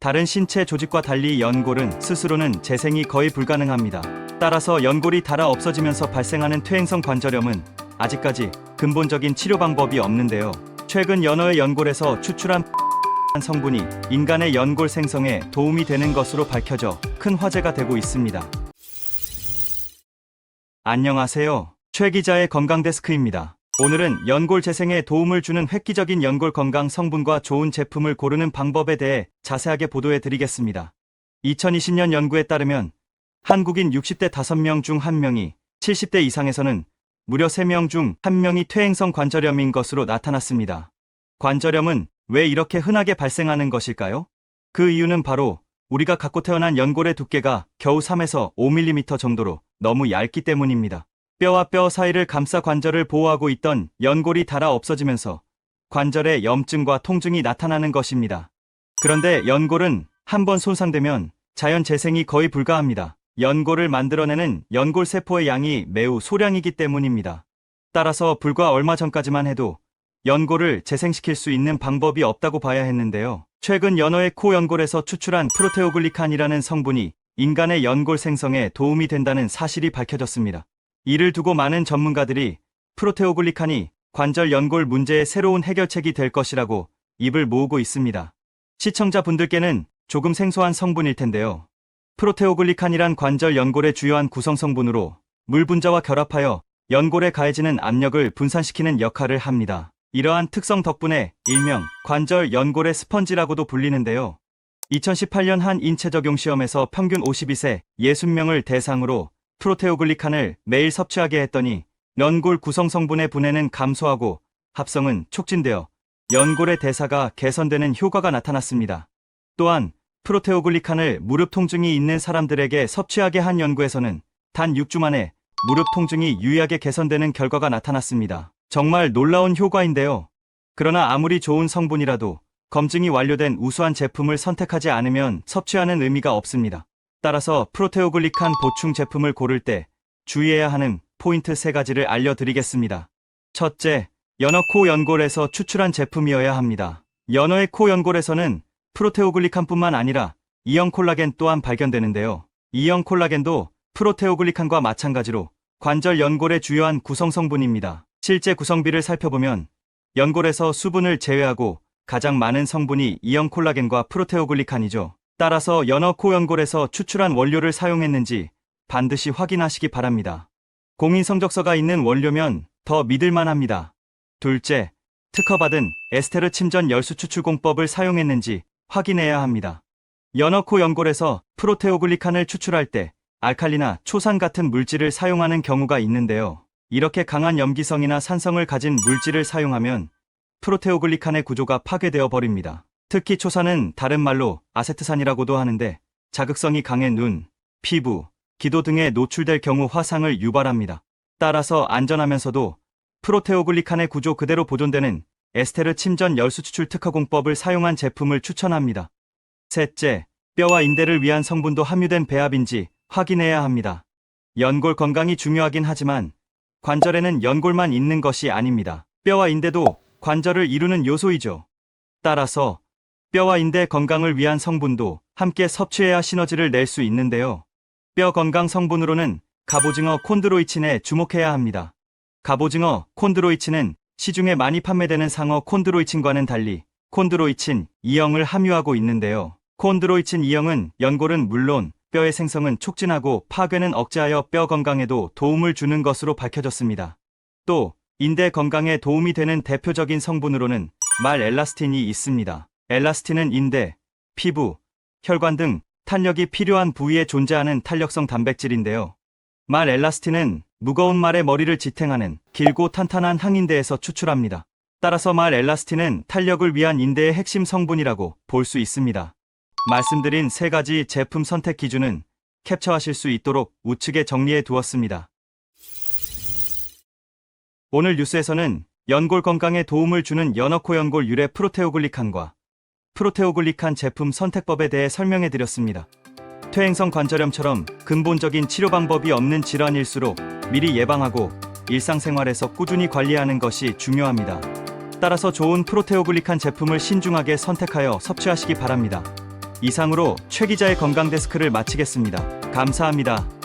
다른 신체 조직과 달리 연골은 스스로는 재생이 거의 불가능합니다. 따라서 연골이 닳아 없어지면서 발생하는 퇴행성 관절염은 아직까지 근본적인 치료 방법이 없는데요. 최근 연어의 연골에서 추출한 성분이 인간의 연골 생성에 도움이 되는 것으로 밝혀져 큰 화제가 되고 있습니다. 안녕하세요. 최 기자의 건강데스크입니다. 오늘은 연골 재생에 도움을 주는 획기적인 연골 건강 성분과 좋은 제품을 고르는 방법에 대해 자세하게 보도해 드리겠습니다. 2020년 연구에 따르면 한국인 60대 5명 중 1명이, 70대 이상에서는 무려 3명 중 1명이 퇴행성 관절염인 것으로 나타났습니다. 관절염은 왜 이렇게 흔하게 발생하는 것일까요? 그 이유는 바로 우리가 갖고 태어난 연골의 두께가 겨우 3에서 5mm 정도로 너무 얇기 때문입니다. 뼈와 뼈 사이를 감싸 관절을 보호하고 있던 연골이 닳아 없어지면서 관절에 염증과 통증이 나타나는 것입니다. 그런데 연골은 한번 손상되면 자연 재생이 거의 불가합니다. 연골을 만들어내는 연골 세포의 양이 매우 소량이기 때문입니다. 따라서 불과 얼마 전까지만 해도 연골을 재생시킬 수 있는 방법이 없다고 봐야 했는데요. 최근 연어의 코 연골에서 추출한 프로테오글리칸이라는 성분이 인간의 연골 생성에 도움이 된다는 사실이 밝혀졌습니다. 이를 두고 많은 전문가들이 프로테오글리칸이 관절 연골 문제의 새로운 해결책이 될 것이라고 입을 모으고 있습니다. 시청자분들께는 조금 생소한 성분일 텐데요. 프로테오글리칸이란 관절 연골의 주요한 구성 성분으로 물 분자와 결합하여 연골에 가해지는 압력을 분산시키는 역할을 합니다. 이러한 특성 덕분에 일명 관절 연골의 스펀지라고도 불리는데요. 2018년 한 인체 적용 시험에서 평균 52세 60명을 대상으로 프로테오글리칸을 매일 섭취하게 했더니 연골 구성 성분의 분해는 감소하고 합성은 촉진되어 연골의 대사가 개선되는 효과가 나타났습니다. 또한 프로테오글리칸을 무릎 통증이 있는 사람들에게 섭취하게 한 연구에서는 단 6주 만에 무릎 통증이 유의하게 개선되는 결과가 나타났습니다. 정말 놀라운 효과인데요. 그러나 아무리 좋은 성분이라도 검증이 완료된 우수한 제품을 선택하지 않으면 섭취하는 의미가 없습니다. 따라서 프로테오글리칸 보충 제품을 고를 때 주의해야 하는 포인트 3가지를 알려드리겠습니다. 첫째, 연어 코 연골에서 추출한 제품이어야 합니다. 연어의 코 연골에서는 프로테오글리칸뿐만 아니라 E형 콜라겐 또한 발견되는데요. E형 콜라겐도 프로테오글리칸과 마찬가지로 관절 연골의 주요한 구성 성분입니다. 실제 구성비를 살펴보면 연골에서 수분을 제외하고 가장 많은 성분이 E형 콜라겐과 프로테오글리칸이죠. 따라서 연어 코 연골에서 추출한 원료를 사용했는지 반드시 확인하시기 바랍니다. 공인 성적서가 있는 원료면 더 믿을만합니다. 둘째, 특허받은 에스테르 침전 열수 추출 공법을 사용했는지 확인해야 합니다. 연어 코 연골에서 프로테오글리칸을 추출할 때 알칼리나 초산 같은 물질을 사용하는 경우가 있는데요. 이렇게 강한 염기성이나 산성을 가진 물질을 사용하면 프로테오글리칸의 구조가 파괴되어 버립니다. 특히 초산은 다른 말로 아세트산이라고도 하는데 자극성이 강해 눈, 피부, 기도 등에 노출될 경우 화상을 유발합니다. 따라서 안전하면서도 프로테오글리칸의 구조 그대로 보존되는 에스테르 침전 열수 추출 특허 공법을 사용한 제품을 추천합니다. 셋째, 뼈와 인대를 위한 성분도 함유된 배합인지 확인해야 합니다. 연골 건강이 중요하긴 하지만 관절에는 연골만 있는 것이 아닙니다. 뼈와 인대도 관절을 이루는 요소이죠. 따라서 뼈와 인대 건강을 위한 성분도 함께 섭취해야 시너지를 낼 수 있는데요. 뼈 건강 성분으로는 갑오징어 콘드로이친에 주목해야 합니다. 갑오징어 콘드로이친은 시중에 많이 판매되는 상어 콘드로이친과는 달리 콘드로이친 2형을 함유하고 있는데요. 콘드로이친 2형은 연골은 물론 뼈의 생성은 촉진하고 파괴는 억제하여 뼈 건강에도 도움을 주는 것으로 밝혀졌습니다. 또 인대 건강에 도움이 되는 대표적인 성분으로는 말엘라스틴이 있습니다. 엘라스틴은 인대, 피부, 혈관 등 탄력이 필요한 부위에 존재하는 탄력성 단백질인데요. 말엘라스틴은 무거운 말의 머리를 지탱하는 길고 탄탄한 항인대에서 추출합니다. 따라서 말엘라스틴은 탄력을 위한 인대의 핵심 성분이라고 볼 수 있습니다. 말씀드린 3가지 제품 선택 기준은 캡처하실 수 있도록 우측에 정리해 두었습니다. 오늘 뉴스에서는 연골 건강에 도움을 주는 연어코 연골 유래 프로테오글리칸과 프로테오글리칸 제품 선택법에 대해 설명해 드렸습니다. 퇴행성 관절염처럼 근본적인 치료 방법이 없는 질환일수록 미리 예방하고 일상생활에서 꾸준히 관리하는 것이 중요합니다. 따라서 좋은 프로테오글리칸 제품을 신중하게 선택하여 섭취하시기 바랍니다. 이상으로 최 기자의 건강 데스크를 마치겠습니다. 감사합니다.